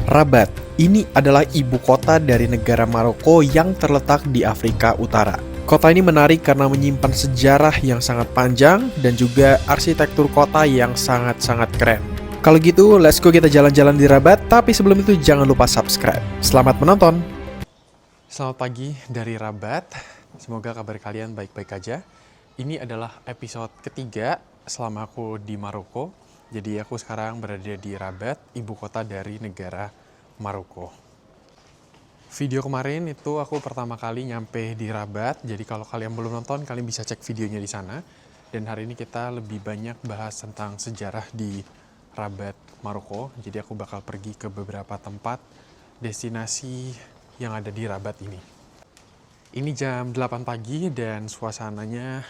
Rabat, ini adalah ibu kota dari negara Maroko yang terletak di Afrika Utara. Kota ini menarik karena menyimpan sejarah yang sangat panjang dan juga arsitektur kota yang sangat-sangat keren. Kalau gitu, let's go kita jalan-jalan di Rabat, tapi sebelum itu jangan lupa subscribe. Selamat menonton! Selamat pagi dari Rabat, semoga kabar kalian baik-baik aja. Ini adalah episode ketiga selama aku di Maroko. Jadi aku sekarang berada di Rabat, ibu kota dari negara Maroko. Video kemarin itu aku pertama kali nyampe di Rabat, jadi kalau kalian belum nonton, kalian bisa cek videonya di sana. Dan hari ini kita lebih banyak bahas tentang sejarah di Rabat, Maroko. Jadi aku bakal pergi ke beberapa tempat, destinasi yang ada di Rabat ini. Ini jam 8 pagi dan suasananya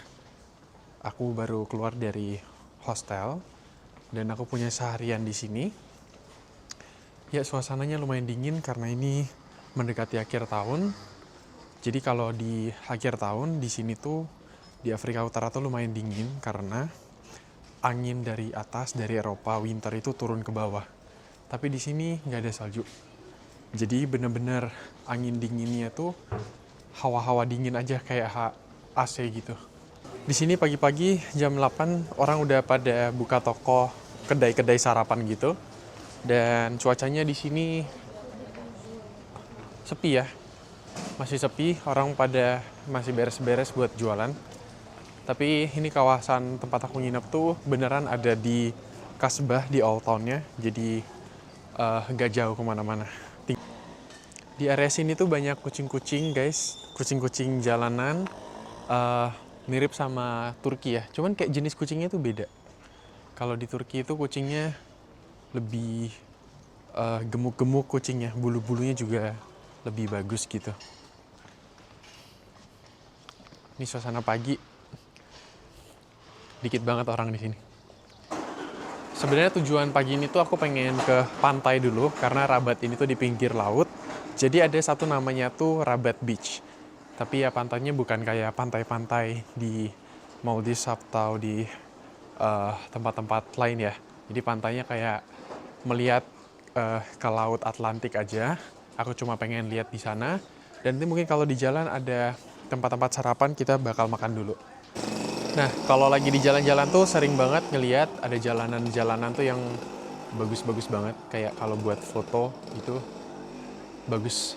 aku baru keluar dari hostel. Dan aku punya seharian di sini. Ya, suasananya lumayan dingin karena ini mendekati akhir tahun. Jadi kalau di akhir tahun di sini tuh di Afrika Utara tuh lumayan dingin karena angin dari atas dari Eropa winter itu turun ke bawah. Tapi di sini nggak ada salju. Jadi bener-bener angin dinginnya tuh hawa-hawa dingin aja kayak AC gitu. Di sini pagi-pagi jam 8 orang udah pada buka toko, kedai-kedai sarapan gitu. Dan cuacanya di sini sepi ya. Masih sepi, orang pada masih beres-beres buat jualan. Tapi ini kawasan tempat aku nginep tuh beneran ada di Kasbah, di Old Town-nya. Jadi nggak jauh kemana-mana. Di area sini tuh banyak kucing-kucing guys. Kucing-kucing jalanan. Mirip sama Turki ya, cuman kayak jenis kucingnya tuh beda. Kalau di Turki itu kucingnya lebih gemuk-gemuk kucingnya, bulu-bulunya juga lebih bagus gitu. Ini suasana pagi, dikit banget orang di sini. Sebenarnya tujuan pagi ini tuh aku pengen ke pantai dulu, karena Rabat ini tuh di pinggir laut. Jadi ada satu namanya tuh Rabat Beach. Tapi ya pantainya bukan kayak pantai-pantai di Maldives atau di tempat-tempat lain ya. Jadi pantainya kayak melihat ke laut Atlantik aja. Aku cuma pengen lihat di sana. Dan nanti mungkin kalau di jalan ada tempat-tempat sarapan, kita bakal makan dulu. Nah, kalau lagi di jalan-jalan tuh sering banget ngelihat ada jalanan-jalanan tuh yang bagus-bagus banget. Kayak kalau buat foto itu bagus.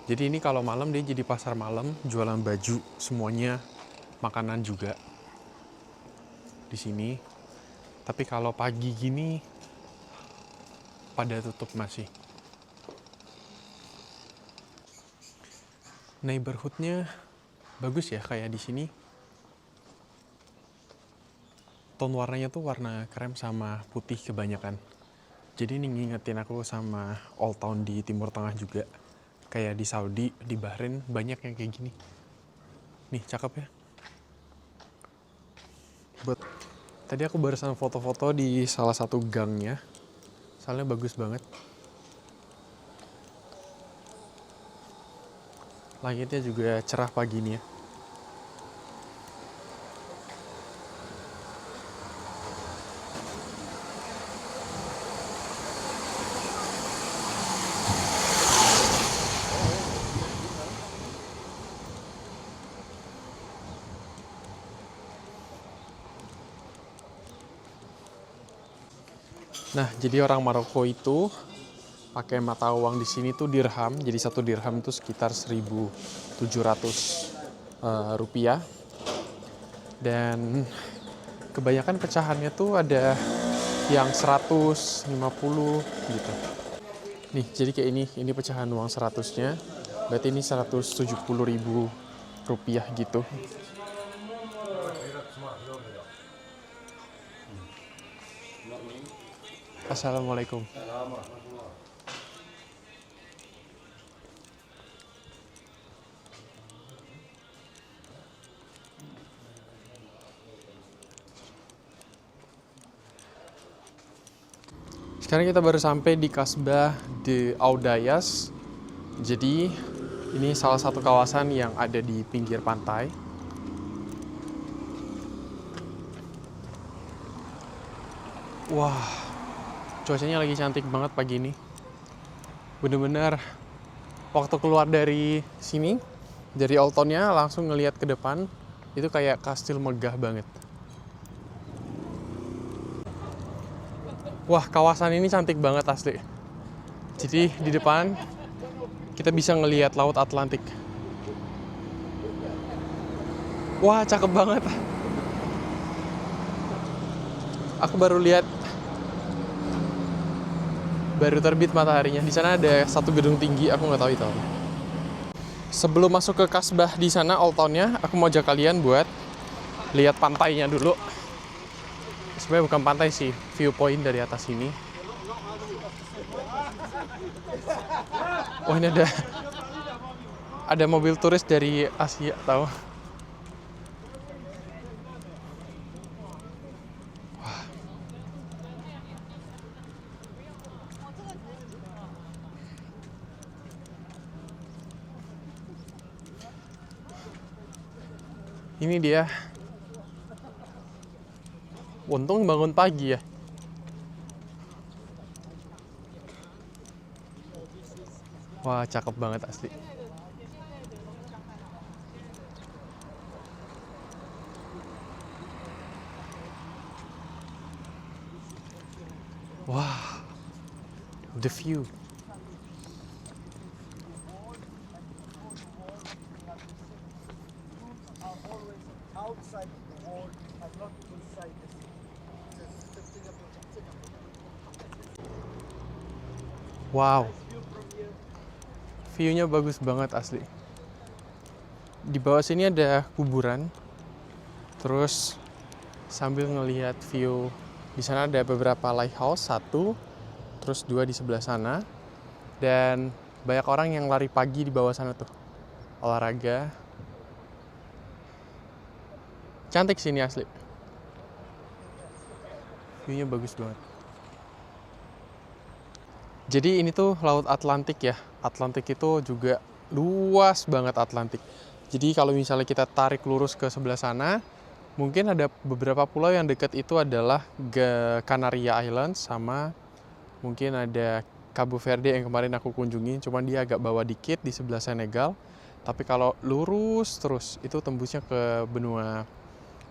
Jadi ini kalau malam dia jadi pasar malam, jualan baju, semuanya, makanan juga di sini. Tapi kalau pagi gini pada tutup masih. Neighborhoodnya bagus ya kayak di sini. Tone warnanya tuh warna krem sama putih kebanyakan. Jadi ini ngingetin aku sama Old Town di Timur Tengah juga. Kayak di Saudi, di Bahrain, banyak yang kayak gini. Nih, cakep ya. Tadi aku barusan foto-foto di salah satu gangnya. Soalnya bagus banget. Langitnya juga cerah pagi nih ya. Nah, jadi orang Maroko itu pakai mata uang di sini tuh dirham. Jadi satu dirham itu sekitar 1.700 rupiah. Dan kebanyakan pecahannya tuh ada yang 150 gitu. Nih, jadi kayak ini pecahan uang 100-nya. Berarti ini 170.000 rupiah gitu. Assalamualaikum. Sekarang kita baru sampai di Kasbah de Audayas. Jadi ini salah satu kawasan yang ada di pinggir pantai. Wah, cuacanya lagi cantik banget pagi ini. Bener-bener waktu keluar dari sini, dari Old Town-nya langsung ngelihat ke depan, itu kayak kastil megah banget. Wah, kawasan ini cantik banget asli. Jadi di depan kita bisa ngelihat Laut Atlantik. Wah, cakep banget. Aku baru lihat, baru terbit mataharinya. Di sana ada satu gedung tinggi, aku nggak tahu itu apa. Sebelum masuk ke Kasbah di sana Old Town-nya, aku mau ajak kalian buat lihat pantainya dulu. Sebenarnya bukan pantai sih, viewpoint dari atas ini. Oh, ini ada mobil turis dari Asia, tahu? Ini dia. Untung bangun pagi ya. Wah, cakep banget asli. Wah, the view. Outside the wall and not inside the city. Wow, view-nya bagus banget asli. Di bawah sini ada kuburan. Terus sambil ngelihat view, di sana ada beberapa lighthouse, satu, terus dua di sebelah sana. Dan banyak orang yang lari pagi di bawah sana tuh, olahraga. Cantik sini asli. View-nya bagus banget. Jadi ini tuh Laut Atlantik ya. Atlantik itu juga luas banget Atlantik. Jadi kalau misalnya kita tarik lurus ke sebelah sana, mungkin ada beberapa pulau yang dekat itu adalah Canaria Island sama mungkin ada Cabo Verde yang kemarin aku kunjungi, cuman dia agak bawah dikit di sebelah Senegal. Tapi kalau lurus terus itu tembusnya ke benua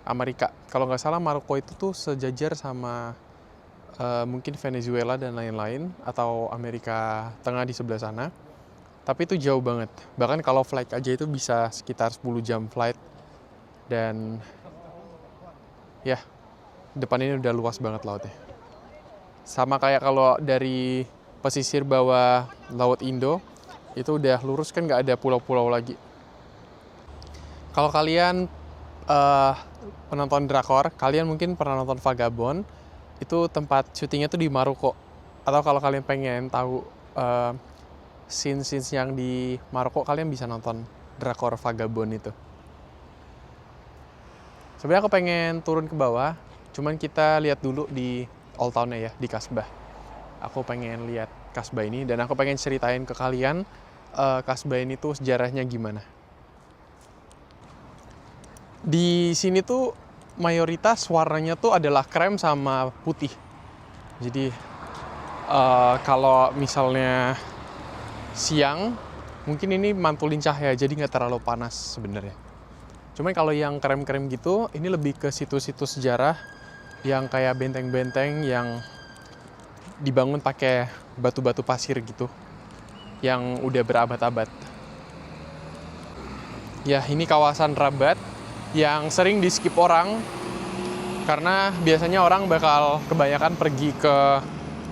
Amerika. Kalau nggak salah Maroko itu tuh sejajar sama mungkin Venezuela dan lain-lain, atau Amerika Tengah di sebelah sana. Tapi itu jauh banget. Bahkan kalau flight aja itu bisa sekitar 10 jam flight. Dan ya, depan ini udah luas banget lautnya. Sama kayak kalau dari pesisir bawah Laut Indo, itu udah lurus kan nggak ada pulau-pulau lagi. Kalau kalian penonton drakor, kalian mungkin pernah nonton Vagabond. Itu tempat syutingnya tuh di Maroko. Atau kalau kalian pengen tahu scene-scenes yang di Maroko, kalian bisa nonton drakor Vagabond itu. Sebenarnya aku pengen turun ke bawah, cuman kita lihat dulu di Old Town-nya ya, di Kasbah. Aku pengen lihat Kasbah ini, dan aku pengen ceritain ke kalian Kasbah ini tuh sejarahnya gimana. Di sini tuh mayoritas warnanya tuh adalah krem sama putih. Jadi kalau misalnya siang, mungkin ini mantulin cahaya, jadi nggak terlalu panas sebenarnya. Cuman kalau yang krem-krem gitu, ini lebih ke situs-situs sejarah yang kayak benteng-benteng yang dibangun pakai batu-batu pasir gitu, yang udah berabad-abad. Ya, ini kawasan Rabat yang sering di skip orang karena biasanya orang bakal kebanyakan pergi ke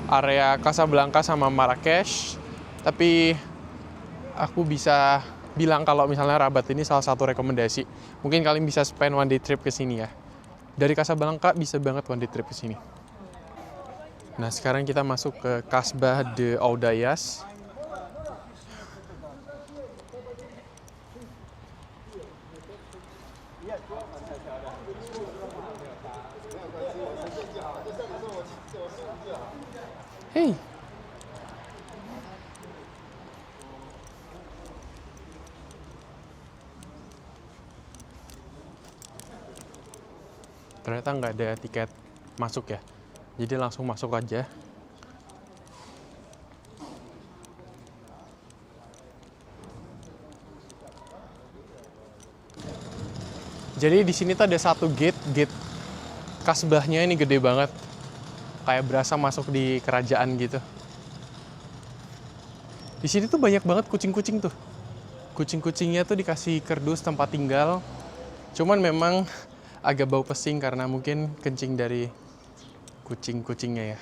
area Casablanca sama Marrakesh. Tapi aku bisa bilang kalau misalnya Rabat ini salah satu rekomendasi. Mungkin kalian bisa spend one day trip ke sini ya. Dari Casablanca bisa banget one day trip ke sini. Nah, sekarang kita masuk ke Kasbah de Audayas. Hey. Ternyata nggak ada tiket masuk ya. Jadi langsung masuk aja. Jadi di sini tuh ada satu gate kasbahnya ini gede banget. Kayak berasa masuk di kerajaan gitu. Di sini tuh banyak banget kucing-kucing tuh. Kucing-kucingnya tuh dikasih kerdus tempat tinggal. Cuman memang agak bau pesing karena mungkin kencing dari kucing-kucingnya ya.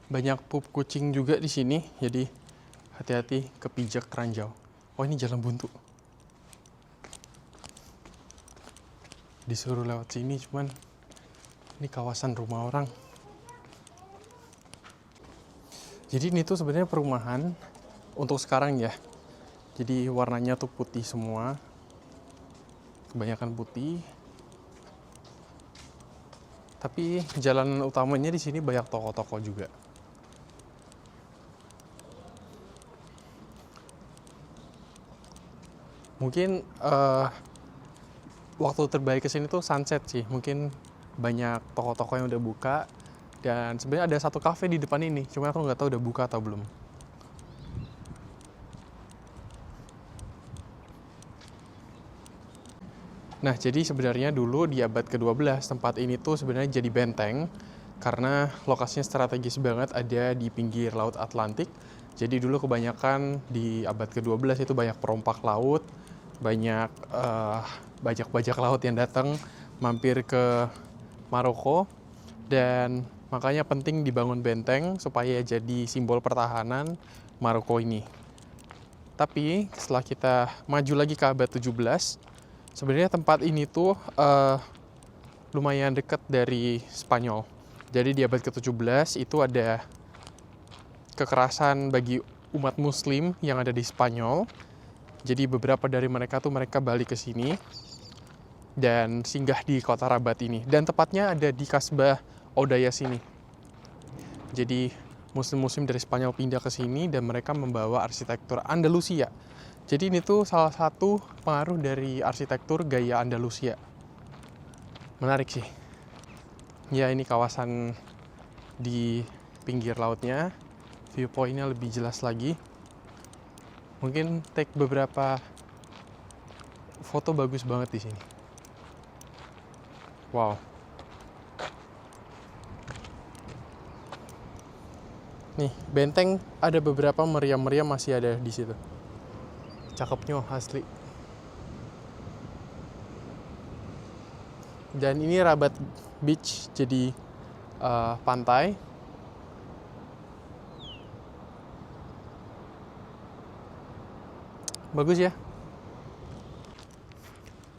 Banyak pup kucing juga di sini, jadi hati-hati kepijak ranjau. Oh, ini jalan buntu. Disuruh lewat sini, cuman ini kawasan rumah orang. Jadi ini tuh sebenarnya perumahan untuk sekarang ya. Jadi warnanya tuh putih semua. Kebanyakan putih. Tapi jalanan utamanya di sini banyak toko-toko juga. Mungkin waktu terbaik kesini tuh sunset sih. Mungkin banyak toko-toko yang udah buka. Dan sebenarnya ada satu cafe di depan ini. Cuma aku nggak tahu udah buka atau belum. Nah, jadi sebenarnya dulu di abad ke-12 tempat ini tuh sebenarnya jadi benteng. Karena lokasinya strategis banget, ada di pinggir Laut Atlantik. Jadi dulu kebanyakan di abad ke-12 itu banyak perompak laut, banyak bajak-bajak laut yang datang mampir ke Maroko, dan makanya penting dibangun benteng supaya jadi simbol pertahanan Maroko ini. Tapi setelah kita maju lagi ke abad 17, sebenarnya tempat ini tuh lumayan dekat dari Spanyol. Jadi di abad ke-17 itu ada kekerasan bagi umat muslim yang ada di Spanyol. Jadi beberapa dari mereka balik ke sini dan singgah di kota Rabat ini. Dan tepatnya ada di Kasbah Odayas ini. Jadi muslim-muslim dari Spanyol pindah ke sini dan mereka membawa arsitektur Andalusia. Jadi ini tuh salah satu pengaruh dari arsitektur gaya Andalusia. Menarik sih. Ya, ini kawasan di pinggir lautnya. Viewpoint-nya lebih jelas lagi. Mungkin take beberapa foto bagus banget di sini. Wow. Nih, benteng ada beberapa meriam-meriam masih ada di situ. Cakepnya asli. Dan ini Rabat Beach, jadi pantai. Bagus ya.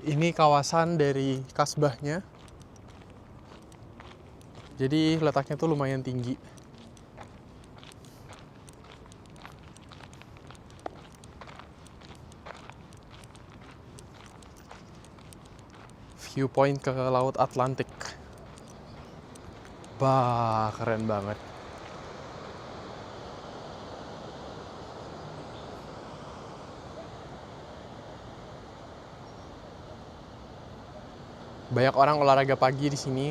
Ini kawasan dari kasbahnya. Jadi letaknya tuh lumayan tinggi. Viewpoint ke Laut Atlantik. Bah, keren banget. Banyak orang olahraga pagi di sini,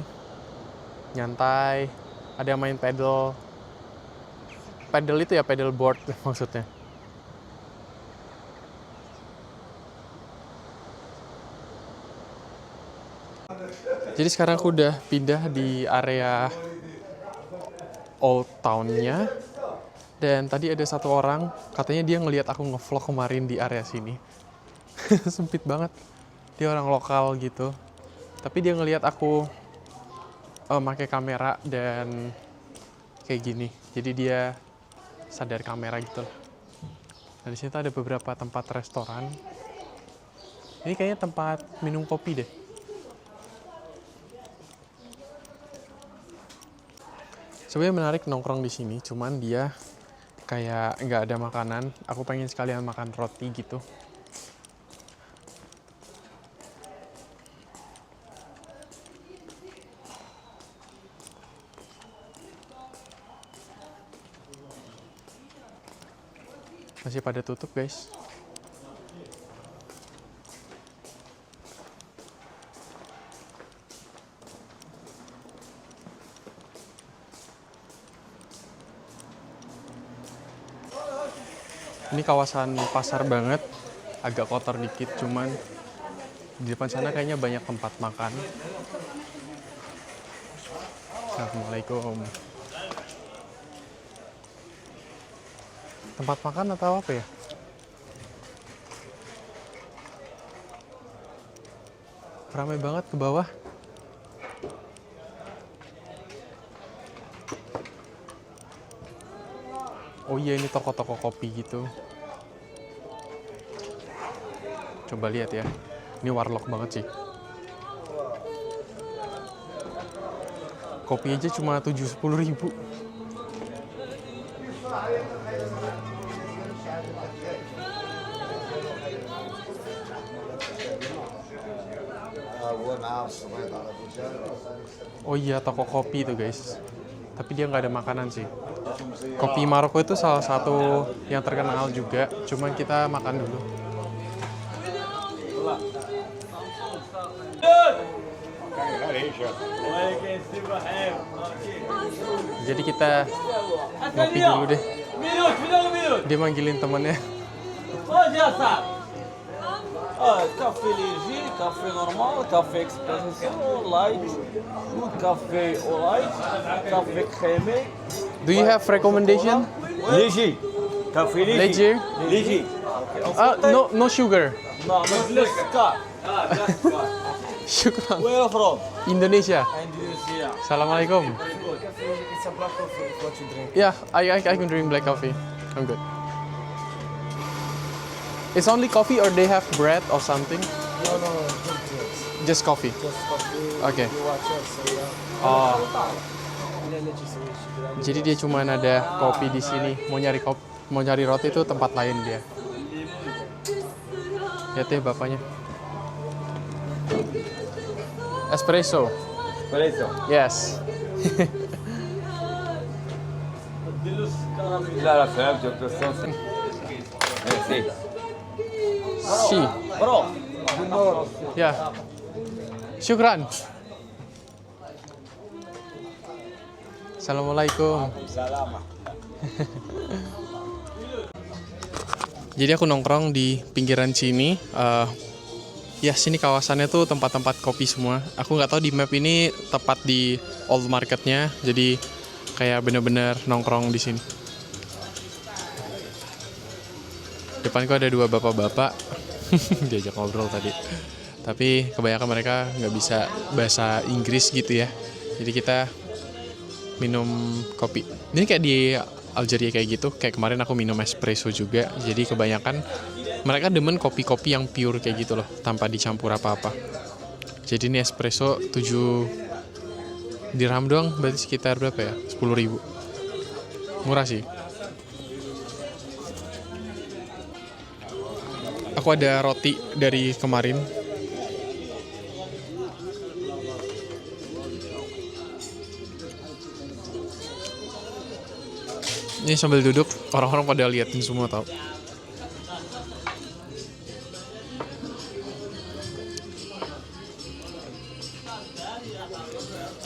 nyantai. Ada yang main paddle. Paddle itu ya paddle board maksudnya. Jadi sekarang aku udah pindah di area Old Town-nya. Dan tadi ada satu orang, katanya dia ngelihat aku ngevlog kemarin di area sini. Sempit banget. Dia orang lokal gitu. Tapi dia ngelihat aku pakai kamera dan kayak gini. Jadi dia sadar kamera gitu lah. Nah, di sini tuh ada beberapa tempat restoran. Ini kayaknya tempat minum kopi deh. Sebenarnya menarik nongkrong di sini, cuman dia kayak nggak ada makanan. Aku pengen sekalian makan roti gitu. Masih pada tutup guys. Ini kawasan pasar banget, agak kotor dikit, cuman di depan sana kayaknya banyak tempat makan. Assalamualaikum. Tempat makan atau apa ya? Ramai banget ke bawah. Oh iya, ini toko-toko kopi gitu. Coba lihat ya. Ini warlock banget sih. Kopi aja cuma 7-10 ribu. Oh iya, toko kopi tuh guys. Tapi dia nggak ada makanan sih. Kopi Maroko itu salah satu yang terkenal juga. Cuman kita makan dulu. Jadi kita ngopi dulu deh. Dia manggilin temennya. كافي ليجي كافي نورمال كافي اكسبريسو لايت كافي اورايت كافي كريمي Do you have recommendation? ليجي كافي Leger? ليجي No sugar. ما سكر Syukran. وير فروم Indonesia. اندونيسيا Assalamualaikum. It's a black coffee if what you drink. Yeah, I can drink black coffee. I'm good. It's only coffee or they have bread or something? No, don't drink. Just coffee. Just coffee. Okay. You watch us, so yeah. Oh, Let you switch. jadi dia cuma ada kopi di sini. Mau nyari roti itu tempat lain dia. Lihat deh bapaknya. Espresso. بريسو Yes. لا لا فهمت الصوص ميرسي Si. برو Ya. Syukran. Assalamualaikum. سلامة Jadi aku nongkrong di pinggiran sini. Ya sini kawasannya tuh tempat-tempat kopi semua. Aku nggak tahu di map ini tepat di old marketnya. Jadi kayak bener-bener nongkrong di sini. Depanku ada dua bapak-bapak. Diajak ngobrol tadi. Tapi kebanyakan mereka nggak bisa bahasa Inggris gitu ya. Jadi kita minum kopi. Ini kayak di Algeria kayak gitu. Kayak kemarin aku minum espresso juga. Jadi kebanyakan mereka demen kopi-kopi yang pure kayak gitu loh, tanpa dicampur apa-apa. Jadi ini espresso 7 dirham doang, berarti sekitar berapa ya? 10 ribu. Murah sih. Aku ada roti dari kemarin. Ini sambil duduk, orang-orang pada liatin semua tau.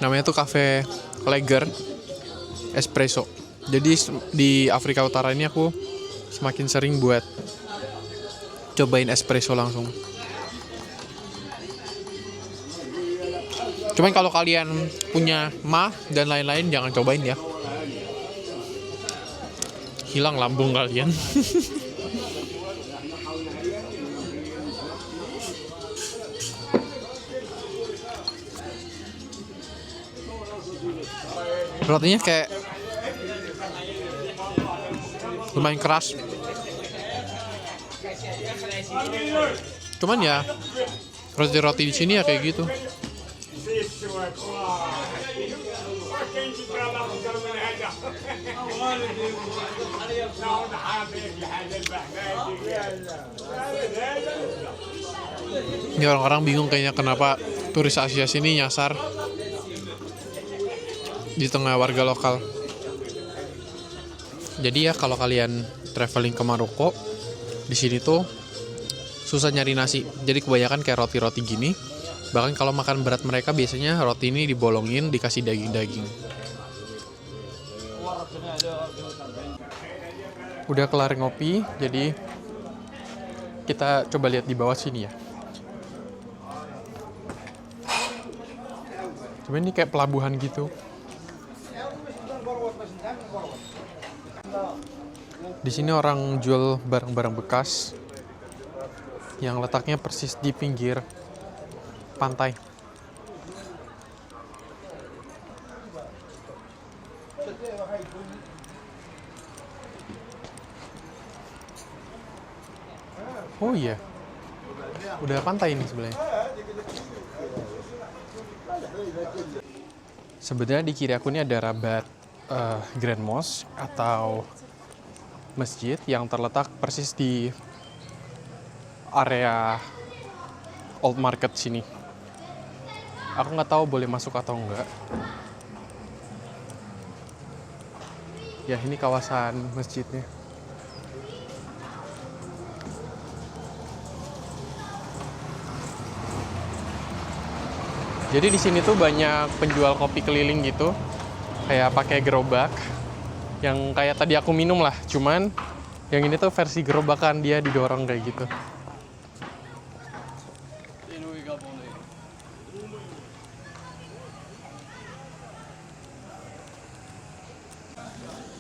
Namanya tuh Cafe Leger Espresso. Jadi di Afrika Utara ini aku semakin sering buat cobain espresso langsung. Cuman kalau kalian punya mah dan lain-lain jangan cobain ya. Hilang lambung kalian. Rotinya kayak lumayan keras. Cuman ya roti-roti di sini ya kayak gitu. Ini orang-orang bingung kayaknya kenapa turis Asia sini nyasar di tengah warga lokal. Jadi ya kalau kalian traveling ke Maroko, di sini tuh susah nyari nasi. Jadi kebanyakan kayak roti-roti gini. Bahkan kalau makan berat mereka biasanya roti ini dibolongin, dikasih daging-daging. Udah kelar ngopi, jadi kita coba lihat di bawah sini ya. Coba ini kayak pelabuhan gitu. Di sini orang jual barang-barang bekas yang letaknya persis di pinggir pantai. Oh iya, udah pantai ini sebenarnya. Sebenarnya di kiri aku ini ada Rabat Grand Mosque atau masjid yang terletak persis di area Old Market sini. Aku nggak tahu boleh masuk atau enggak. Ya ini kawasan masjidnya. Jadi di sini tuh banyak penjual kopi keliling gitu, kayak pakai gerobak, yang kayak tadi aku minum lah. Cuman yang ini tuh versi gerobakan, dia didorong kayak gitu.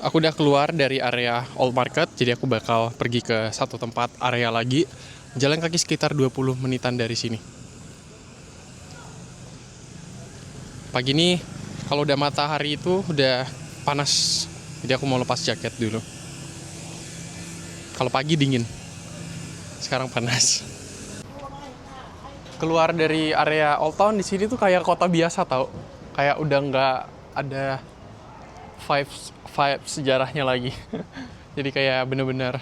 Aku udah keluar dari area Old Market, jadi aku bakal pergi ke satu tempat area lagi. Jalan kaki sekitar 20 menitan dari sini. Pagi ini kalau udah matahari itu udah panas, jadi aku mau lepas jaket dulu. Kalau pagi dingin, sekarang panas. Keluar dari area Old Town di sini tuh kayak kota biasa tau, kayak udah nggak ada vibes sejarahnya lagi. Jadi kayak bener-bener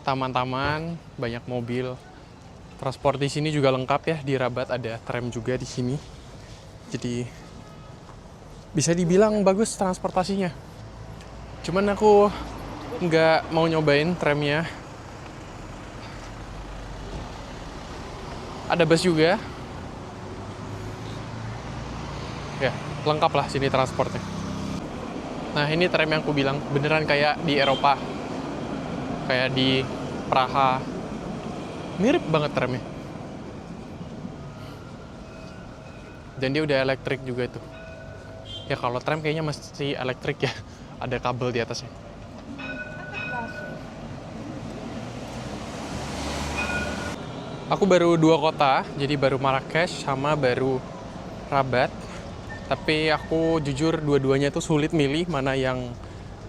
taman-taman, banyak mobil. Transport di sini juga lengkap ya, di Rabat ada tram juga di sini. Jadi bisa dibilang bagus transportasinya. Cuman aku nggak mau nyobain tramnya. Ada bus juga. Ya, lengkap lah sini transportnya. Nah ini tram yang aku bilang, beneran kayak di Eropa. Kayak di Praha. Mirip banget tramnya. Dan dia udah elektrik juga tuh. Ya kalau tram kayaknya masih elektrik ya. Ada kabel di atasnya. Aku baru 2 kota, jadi baru Marrakesh sama baru Rabat. Tapi aku jujur dua-duanya tuh sulit milih mana yang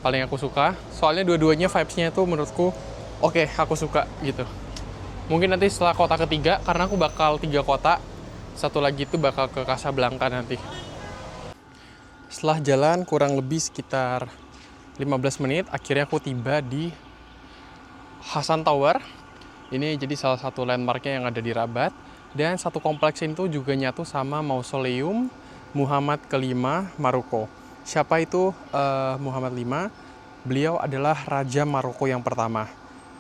paling aku suka. Soalnya dua-duanya vibes-nya tuh menurutku oke, aku suka gitu. Mungkin nanti setelah kota ketiga, karena aku bakal 3 kota. Satu lagi itu bakal ke Casablanca nanti. Setelah jalan kurang lebih sekitar 15 menit, akhirnya aku tiba di Hassan Tower. Ini jadi salah satu landmarknya yang ada di Rabat. Dan satu kompleks itu juga nyatu sama Mausoleum Muhammad kelima Maroko. Siapa itu Muhammad V? Beliau adalah Raja Maroko yang pertama.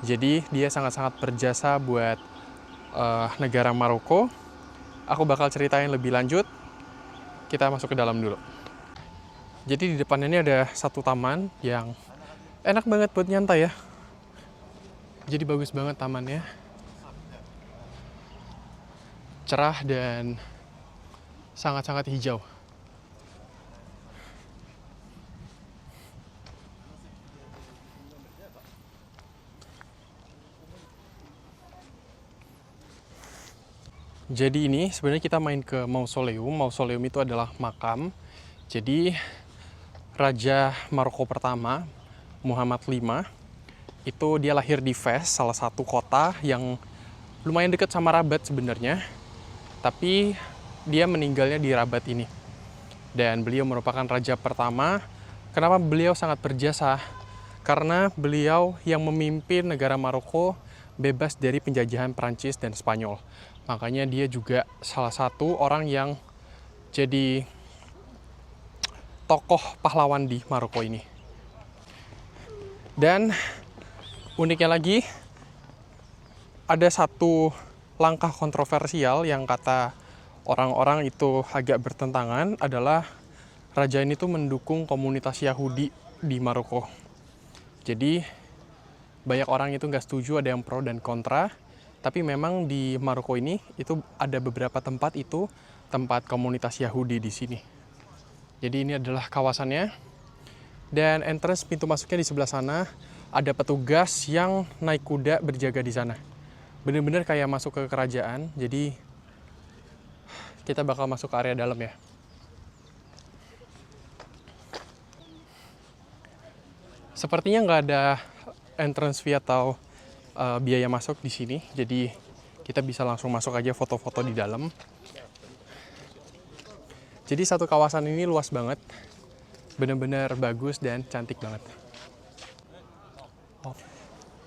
Jadi dia sangat-sangat berjasa buat negara Maroko. Aku bakal ceritain lebih lanjut. Kita masuk ke dalam dulu. Jadi di depan ini ada satu taman yang enak banget buat nyantai ya. Jadi bagus banget tamannya. Cerah dan sangat-sangat hijau. Jadi ini sebenarnya kita main ke Mausoleum. Mausoleum itu adalah makam. Jadi Raja Maroko pertama, Muhammad V, itu dia lahir di Fes, salah satu kota yang lumayan dekat sama Rabat sebenarnya. Tapi dia meninggalnya di Rabat ini. Dan beliau merupakan raja pertama Kenapa beliau sangat berjasa? Karena beliau yang memimpin negara Maroko bebas dari penjajahan Prancis dan Spanyol. Makanya dia juga salah satu orang yang jadi tokoh pahlawan di Maroko ini. Dan uniknya lagi, ada satu langkah kontroversial yang kata orang-orang itu agak bertentangan adalah raja ini tuh mendukung komunitas Yahudi di Maroko. Jadi banyak orang itu nggak setuju, ada yang pro dan kontra. Tapi memang di Maroko ini itu ada beberapa tempat itu tempat komunitas Yahudi di sini. Jadi ini adalah kawasannya. Dan entrance pintu masuknya di sebelah sana. Ada petugas yang naik kuda berjaga di sana. Bener-bener kayak masuk ke kerajaan. Jadi kita bakal masuk ke area dalam ya. Sepertinya nggak ada entrance fee atau biaya masuk di sini, jadi kita bisa langsung masuk aja foto-foto di dalam. Jadi satu kawasan ini luas banget, bener-bener bagus dan cantik banget.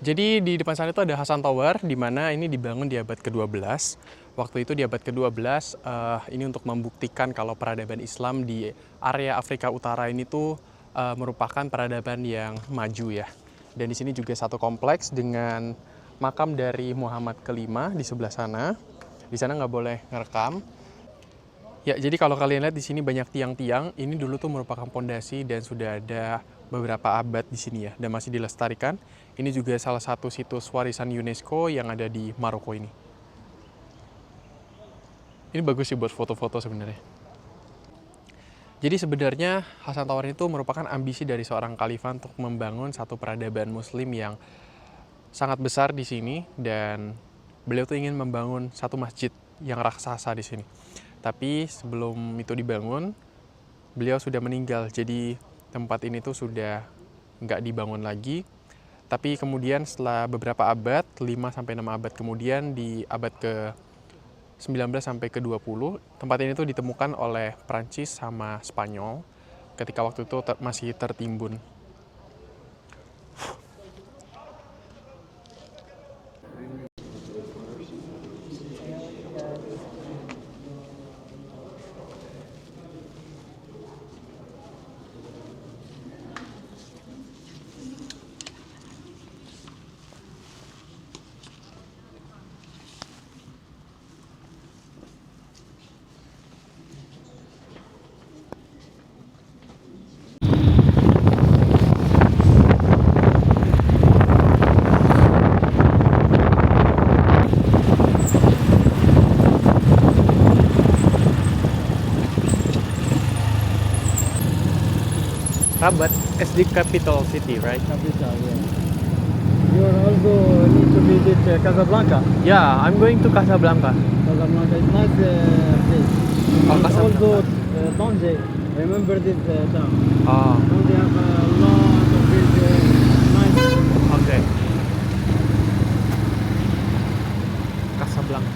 Jadi di depan sana itu ada Hassan Tower, di mana ini dibangun di abad ke-12. Waktu itu di abad ke-12, ini untuk membuktikan kalau peradaban Islam di area Afrika Utara ini tuh merupakan peradaban yang maju ya. Dan di sini juga satu kompleks dengan makam dari Muhammad kelima di sebelah sana. Di sana nggak boleh ngerekam. Ya, jadi kalau kalian lihat di sini banyak tiang-tiang. Ini dulu tuh merupakan pondasi dan sudah ada beberapa abad di sini ya, dan masih dilestarikan. Ini juga salah satu situs warisan UNESCO yang ada di Maroko ini. Ini bagus sih buat foto-foto sebenarnya. Jadi sebenarnya Hassan Tower itu merupakan ambisi dari seorang khalifah untuk membangun satu peradaban muslim yang sangat besar di sini, dan beliau tuh ingin membangun satu masjid yang raksasa di sini. Tapi sebelum itu dibangun, beliau sudah meninggal. Jadi tempat ini tuh sudah nggak dibangun lagi. Tapi kemudian setelah beberapa abad, 5-6 abad kemudian di abad ke-19 sampai ke-20, tempat ini tuh ditemukan oleh Prancis sama Spanyol ketika waktu itu masih tertimbun. Rabat is the capital city, right? Capital, yeah. You also need to visit Casablanca. Yeah, I'm going to Casablanca. Casablanca is nice place. Oh, And Casablanca. also Tanger. Remember this town. Ah, Tanger have a lot of nice. okay. Casablanca.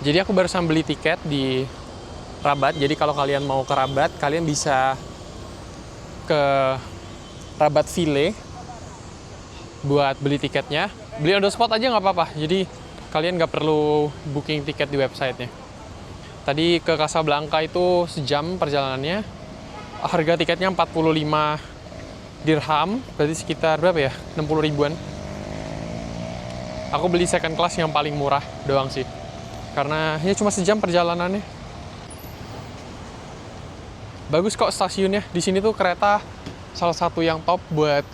Jadi aku barusan beli tiket di Rabat. Jadi kalau kalian mau ke Rabat, kalian bisa ke Rabat Ville buat beli tiketnya. Beli on the spot aja nggak apa-apa. Jadi kalian nggak perlu booking tiket di websitenya. Tadi ke Casablanca itu sejam perjalanannya. Harga tiketnya 45 dirham, berarti sekitar berapa ya? 60 ribuan. Aku beli second class yang paling murah doang sih. Karena ya cuma sejam perjalanannya. Bagus kok stasiunnya. Di sini tuh kereta salah satu yang top buat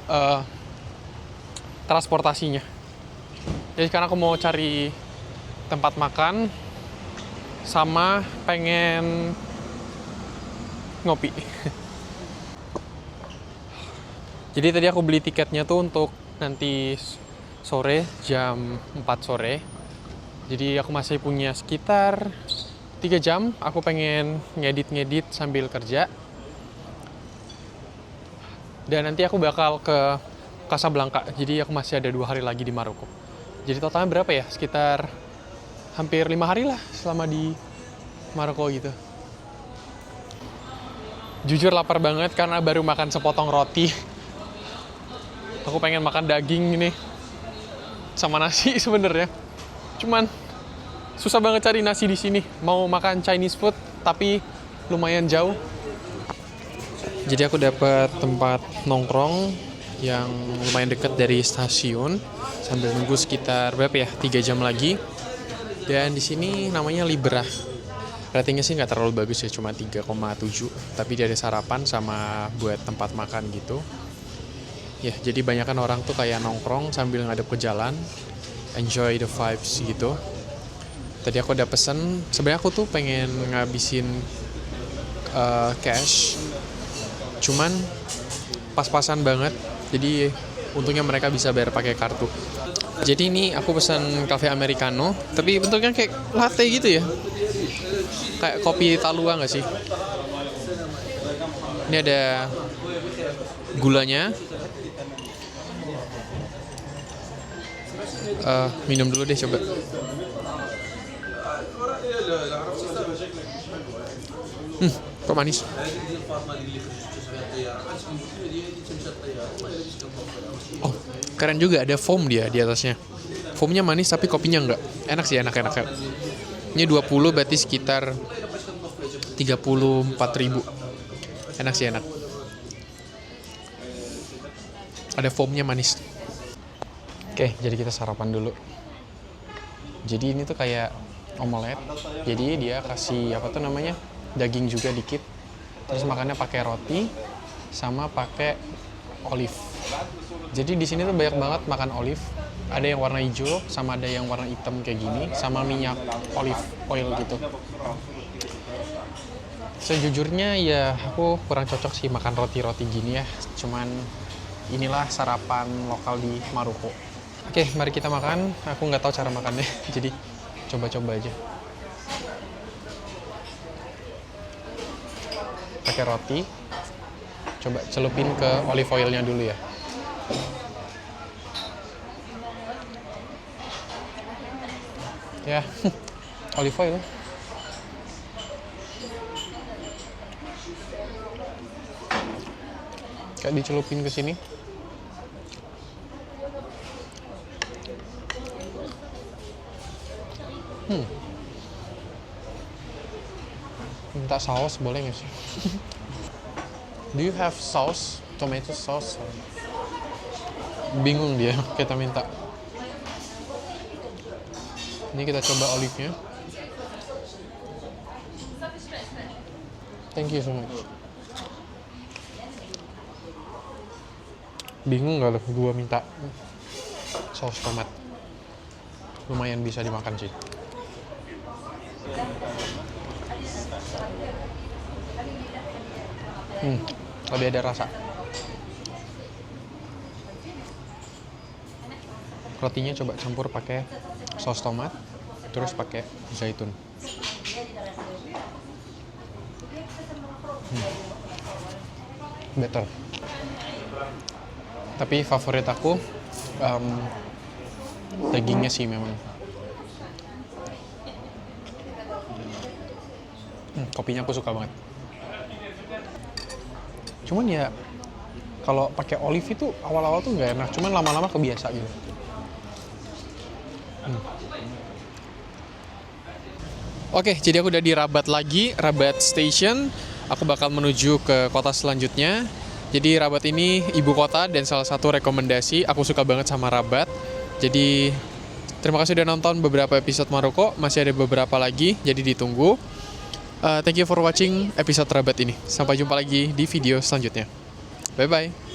transportasinya. Jadi sekarang aku mau cari tempat makan sama pengen ngopi. Jadi tadi aku beli tiketnya tuh untuk nanti sore jam 4 sore. Jadi aku masih punya sekitar 3 jam aku pengen ngedit sambil kerja. Dan nanti aku bakal ke Casablanca. Jadi aku masih ada 2 hari lagi di Maroko. Jadi totalnya berapa ya? Sekitar hampir 5 hari lah selama di Maroko gitu. Jujur lapar banget karena baru makan sepotong roti. Aku pengen makan daging ini sama nasi sebenarnya. Cuman susah banget cari nasi di sini. Mau makan Chinese food tapi lumayan jauh. Jadi aku dapat tempat nongkrong yang lumayan dekat dari stasiun sambil nunggu sekitar berapa ya? 3 jam lagi. Dan di sini namanya Libra. Ratingnya sih nggak terlalu bagus ya, cuma 3,7. Tapi dia ada sarapan sama buat tempat makan gitu. Ya, jadi banyakan orang tuh kayak nongkrong sambil ngadep ke jalan, enjoy the vibes gitu. Tadi aku udah pesen, sebenarnya aku tuh pengen ngabisin cash, cuman pas-pasan banget, jadi untungnya mereka bisa bayar pakai kartu. Jadi ini aku pesan cafe americano, tapi bentuknya kayak latte gitu ya, kayak kopi Talua nggak sih? Ini ada gulanya. Minum dulu deh coba. Kok manis? Oh, keren juga, ada foam dia di atasnya. Foamnya manis tapi kopinya enggak. Enak sih, enak. Ini 20 berarti sekitar 34.000. Enak sih, enak. Ada foamnya manis. Oke, jadi kita sarapan dulu. Jadi ini tuh kayak omelet. Jadi dia kasih apa tuh namanya? Daging juga dikit. Terus makannya pakai roti sama pakai olive. Jadi di sini tuh banyak banget makan olive. Ada yang warna hijau sama ada yang warna hitam kayak gini sama minyak olive oil gitu. Sejujurnya ya aku kurang cocok sih makan roti-roti gini ya. Cuman inilah sarapan lokal di Maroko. Oke, mari kita makan. Aku nggak tahu cara makannya, jadi coba-coba aja. Pakai roti, coba celupin ke olive oilnya dulu ya. Ya, olive oil. Kayak dicelupin ke sini. Minta saus boleh nggak sih? Do you have sauce? Tomato sauce? Bingung dia, kita minta. Ini kita coba olive-nya. Thank you so much. Bingung nggak lo, gua minta saus tomat. Lumayan bisa dimakan sih. Lebih ada rasa. Rotinya coba campur pakai saus tomat, terus pakai zaitun. Better. Tapi favorit aku dagingnya sih memang. Kopinya aku suka banget. Cuman ya kalau pakai olive itu awal-awal tuh nggak enak, cuman lama-lama kebiasa gitu. Oke, jadi aku udah di Rabat lagi, Rabat Station. Aku bakal menuju ke kota selanjutnya. Jadi Rabat ini ibu kota dan salah satu rekomendasi. Aku suka banget sama Rabat. Jadi terima kasih udah nonton beberapa episode Maroko. Masih ada beberapa lagi, jadi ditunggu. Thank you for watching episode Rabat ini. Sampai jumpa lagi di video selanjutnya. Bye-bye.